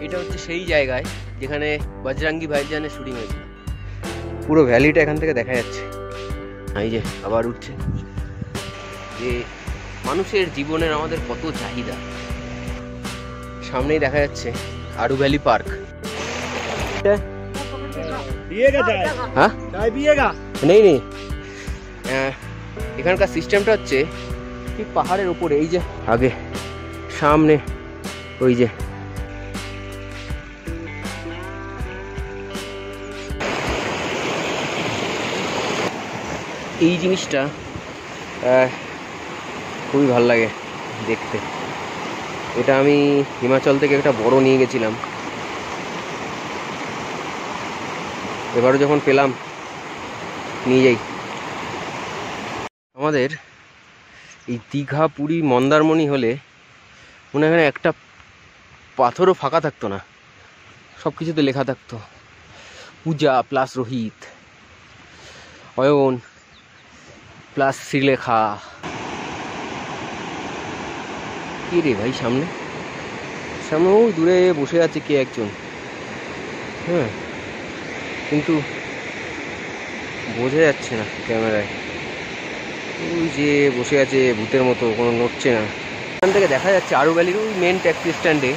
এটা হচ্ছে সেই জায়গায় যেখানে বজরঙ্গি ভাইজানের শুটিং হয়েছিল। পুরো ভ্যালিটা এখান থেকে দেখা যাচ্ছে। এই যে আবার উঠছে, যে মানুষের জীবনের আমাদের কত চাহিদা। সামনেই দেখা যাচ্ছে আরু ভ্যালি পার্ক। হ্যাঁ নেই নেই, এখানকার সিস্টেমটা হচ্ছে ঠিক পাহাড়ের উপরে। এই যে আগে সামনে ওই যে এই জিনিসটা খুবই ভালো লাগে দেখতে। এটা আমি হিমাচল থেকে একটা বড় নিয়ে গেছিলাম, এবারও যখন পেলাম নিয়ে যাই। আমাদের এই দীঘা, পুরী, মন্দারমণি হলে মনে হয় একটা পাথরও ফাঁকা থাকতো না, সব কিছুতে লেখা থাকতো পূজা প্লাস রোহিত, অয়ন প্লাস শ্রীলেখা। কে রে ভাই সামনে সামনে ওই দূরে বসে আছে কে একজন, হ্যাঁ, কিন্তু বোঝা যাচ্ছে না ক্যামেরায়। ওই যে বসে আছে ভূতের মতো, কোনো নড়ছে না। এখান থেকে দেখা যাচ্ছে আরু ভ্যালির ওই মেন ট্যাক্সি স্ট্যান্ডে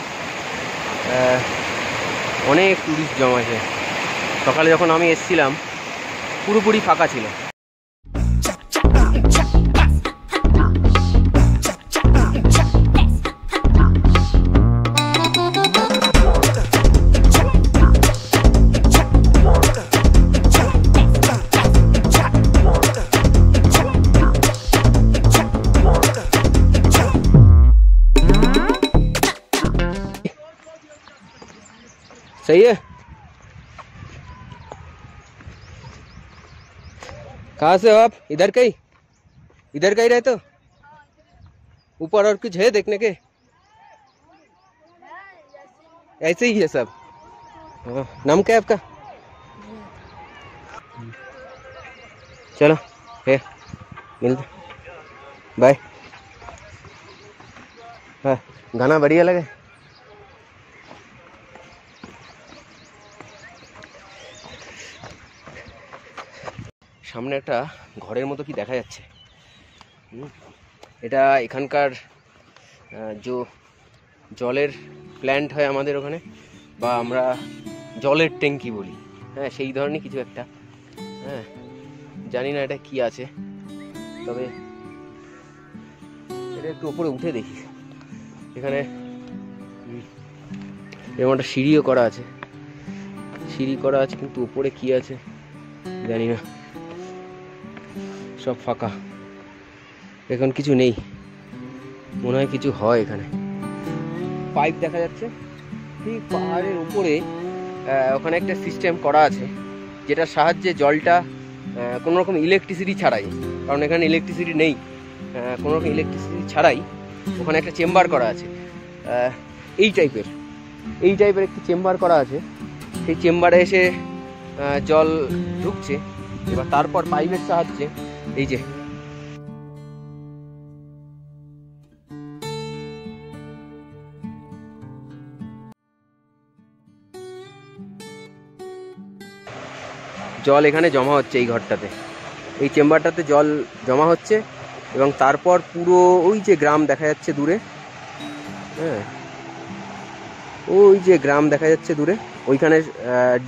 অনেক টুরিস্ট জমাছে। সকালে যখন আমি এসেছিলাম পুরোপুরি ফাঁকা ছিল। सही है। कहाँ से हो आप? इधर का ही रहते हो? ऊपर और कुछ है देखने के? ऐसे ही है सब। हाँ, नाम क्या है आपका? चलो है मिलते, बाय। हाँ, गाना बढ़िया लगे। সামনে একটা ঘরের মতো কি দেখা যাচ্ছে। এটা এখানকার জলের প্ল্যান্ট হয় আমাদের ওখানে, বা আমরা জলের ট্যাঙ্কি বলি, হ্যাঁ, সেই ধরনের কিছু একটা। হ্যাঁ, জানি না এটা কি আছে, তবে এটা একটু উপরে উঠে দেখি। এখানে এরকম একটা সিঁড়িও করা আছে, কিন্তু উপরে কি আছে জানি না। সব ফাঁকা, এখন কিছু নেই, মনে হয় কিছু হয় এখানে। পাইপ দেখা যাচ্ছে ঠিক পাহাড়ের উপরে, ওখানে একটা সিস্টেম করা আছে যেটার সাহায্যে জলটা কোনো রকম ইলেকট্রিসিটি ছাড়াই, কারণ এখানে ইলেকট্রিসিটি নেই, কোনো রকম ইলেকট্রিসিটি ছাড়াই ওখানে একটা চেম্বার করা আছে। এই টাইপের একটি চেম্বার করা আছে। সেই চেম্বারে এসে জল ঢুকছে, এবার তারপর পাইপের সাহায্যে এই যে জল এখানে জমা হচ্ছে। এই ঘরটাতে, এই চেম্বারটাতে জল জমা হচ্ছে, এবং তারপর পুরো ওই যে গ্রাম দেখা যাচ্ছে দূরে, হ্যাঁ, ওই যে গ্রাম দেখা যাচ্ছে দূরে, ওইখানে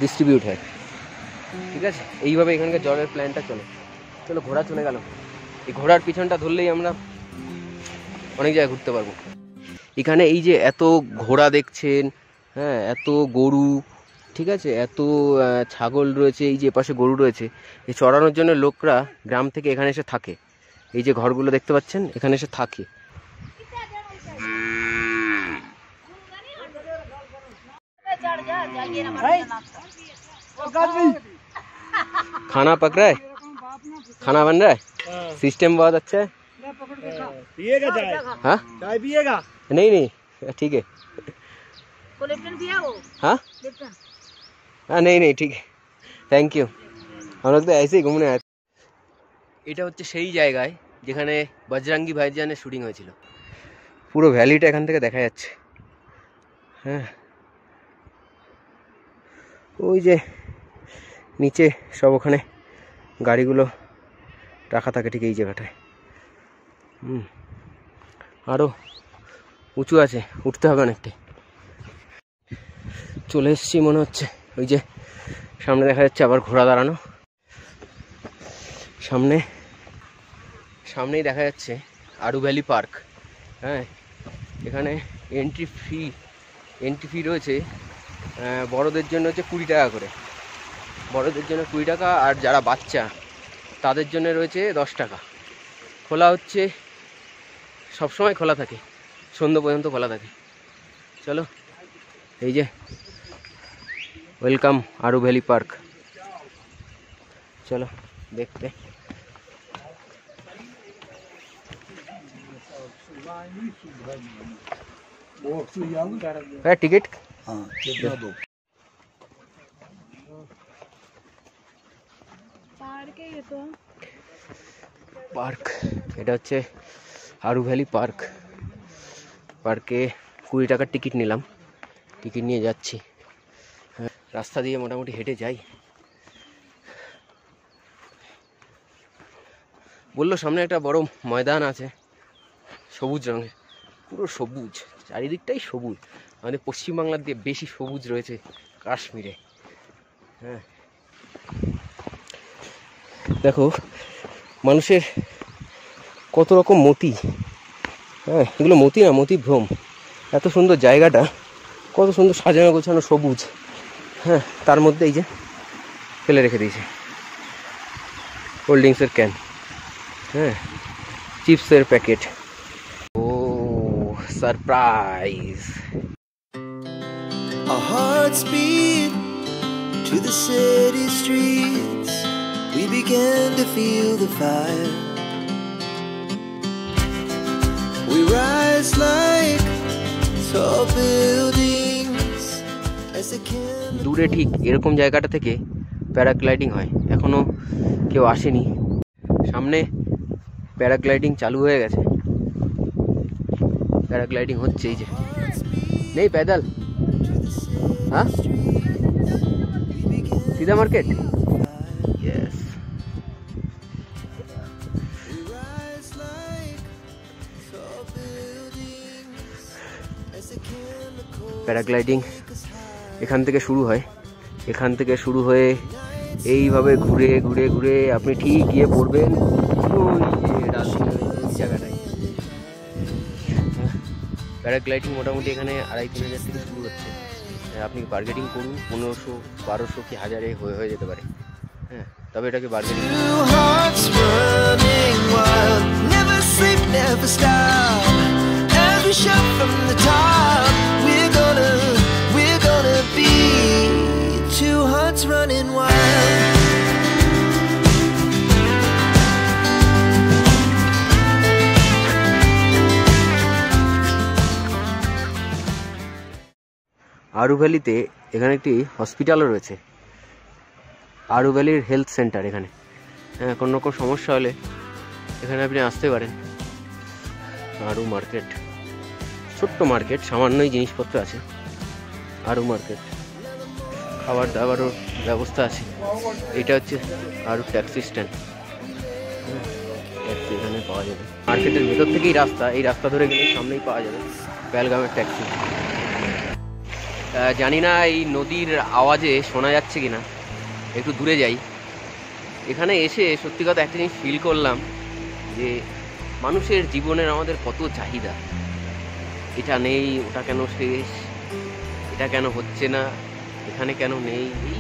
ডিস্ট্রিবিউট হয়। ঠিক আছে, এইভাবে এখানকার জলের প্ল্যানটা চলে। চলো, ঘোড়া চলে গেল। এই ঘোড়ার পিছনটা ধরলেই আমরা অনেক জায়গায় ঘুরতে পারবো। এখানে এই যে এত ঘোড়া দেখছেন, হ্যাঁ, এত গরু, ঠিক আছে, এত ছাগল রয়েছে, এই যে পাশে গরু রয়েছে, এই চড়ানোর জন্য লোকরা গ্রাম থেকে এখানে এসে থাকে। এই যে ঘরগুলো দেখতে পাচ্ছেন, এখানে এসে থাকে। खाना पक रहा है, खाना बन रहा है, सिस्टम बहुत अच्छा है। पिएगा चाय? हाँ, चाय पिएगा? नहीं ठीक है। हाँ हाँ, नहीं ठीक है, थैंक यू। हम लोग तो ऐसे ही घूमने आए। এটা হচ্ছে সেই জায়গায় যেখানে বজরঙ্গি ভাইজানের শুটিং হয়েছিল। পুরো ভ্যালিটা এখান থেকে দেখা যাচ্ছে। হ্যাঁ, ওই যে নিচে সব ওখানে গাড়িগুলো রাখা থাকে ঠিক এই জায়গাটায়। আরও উঁচু আছে, উঠতে হবে অনেকটাই। চলে এসেছি মনে হচ্ছে। ওই যে সামনে দেখা যাচ্ছে আবার ঘোড়া দাঁড়ানো, সামনেই দেখা যাচ্ছে আরু ভ্যালি পার্ক। হ্যাঁ, এখানে এন্ট্রি ফি রয়েছে বড়দের জন্য হচ্ছে 20 টাকা করে, বড়দের জন্য 20 টাকা, আর যারা বাচ্চা তাদের জন্য রয়েছে 10 টাকা। খোলা হচ্ছে, সবসময় খোলা থাকে, সন্ধ্যা পর্যন্ত খোলা থাকে। চলো, এই যে ওয়েলকাম আরু ভ্যালি পার্ক, চলো দেখতে। হ্যাঁ, টিকিট পার্ক, এটা হচ্ছে আরু ভ্যালি পার্ক। পার্কে 20 টাকার টিকিট নিলাম, টিকিট নিয়ে যাচ্ছি। হ্যাঁ, রাস্তা দিয়ে মোটামুটি হেঁটে যাই। বললো সামনে একটা বড় ময়দান আছে, সবুজ রঙের, পুরো সবুজ, চারিদিকটাই সবুজ। আমাদের পশ্চিমবাংলার দিয়ে বেশি সবুজ রয়েছে কাশ্মীরে। হ্যাঁ, দেখো মানুষের কত রকম মতি। হ্যাঁ, এগুলো মতি না, মতিভ্রম। এত সুন্দর জায়গাটা, কত সুন্দর সাজানো গোছানো সবুজ। হ্যাঁ, তার মধ্যে এই যে ফেলে রেখে দিয়েছে কোল্ড ড্রিঙ্কসের ক্যান, হ্যাঁ, চিপসের packet. Oh surprise! Our hearts beat to the city streets. We began to feel the fire. We rise like tall buildings as the candle. দূরে ঠিক এরকম জায়গাটা থেকে প্যারাগ্লাইডিং হয়, এখনো কেউ আসেনি। সামনে প্যারাগ্লাইডিং চালু হয়ে গেছে, প্যারাগ্লাইডিং হচ্ছে। এই যে নেই पैदल, हाँ सीधा मार्केट। यस, প্যারাগ্লাইডিং এখান থেকে শুরু হয়, এখান থেকে শুরু হয়ে এইভাবে ঘুরে ঘুরে ঘুরে আপনি ঠিক গিয়ে পড়বেন ওই যে রাজধানী জায়গাটায়। প্যারাগ্লাইডিং মোটামুটি এখানে 2500-3000 থেকে শুরু হচ্ছে। আপনি বার্গেনিং করুন, 1500, 1200 কি 1000 হয়ে যেতে পারে। হ্যাঁ, তবে এটাকে বার্গেনিং। আরু ভ্যালিতে এখানে একটি হসপিটালও রয়েছে, আরু ভ্যালির হেলথ সেন্টার এখানে। হ্যাঁ, কোনো রকম সমস্যা হলে এখানে আপনি আসতে পারেন। আরু মার্কেট, ছোট্ট মার্কেট, সামান্যই জিনিসপত্র আছে। আরু মার্কেট, খাবার দাবারও ব্যবস্থা আছে। এটা হচ্ছে আরু ট্যাক্সি স্ট্যান্ড, ট্যাক্সি এখানে পাওয়া যাবে। মার্কেটের ভেতর থেকেই রাস্তা, এই রাস্তা ধরে গেলে সামনেই পাওয়া যাবে পেহেলগামের ট্যাক্সি। জানি না এই নদীর আওয়াজে শোনা যাচ্ছে কিনা, একটু দূরে যাই। এখানে এসে সত্যি কথা একটা জিনিস ফিল করলাম যে মানুষের জীবনের আমাদের কত চাহিদা। এটা নেই, ওটা কেন শেষ, এটা কেন হচ্ছে না, এখানে কেন নেই, এই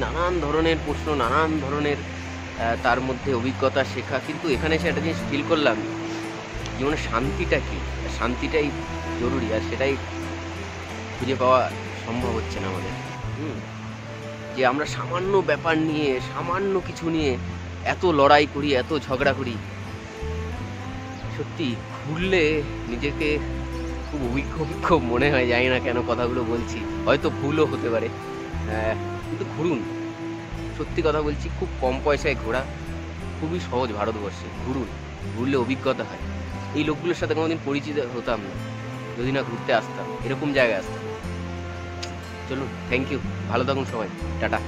নানান ধরনের প্রশ্ন, নানান ধরনের তার মধ্যে অভিজ্ঞতা শেখা। কিন্তু এখানে এসে একটা জিনিস ফিল করলাম, জীবনের শান্তিটা কি, শান্তিটাই জরুরি, আর সেটাই খুঁজে পাওয়া সম্ভব হচ্ছে না আমাদের। যে আমরা সামান্য ব্যাপার নিয়ে, সামান্য কিছু নিয়ে এত লড়াই করি, এত ঝগড়া করি। সত্যি ঘুরলে নিজেকে খুব অভিজ্ঞ মনে হয়। জানি না কেন কথাগুলো বলছি, হয়তো ভুলও হতে পারে, কিন্তু ঘুরুন। সত্যি কথা বলছি, খুব কম পয়সায় ঘোরা খুবই সহজ ভারতবর্ষে। ঘুরুন, ঘুরলে অভিজ্ঞতা হয়। এই লোকগুলোর সাথে কোনোদিন পরিচিত হতাম না যদি না ঘুরতে আসতাম, এরকম জায়গায় আসতাম। চলুন, থ্যাংক ইউ, ভালো থাকুন সবাই, টাটা।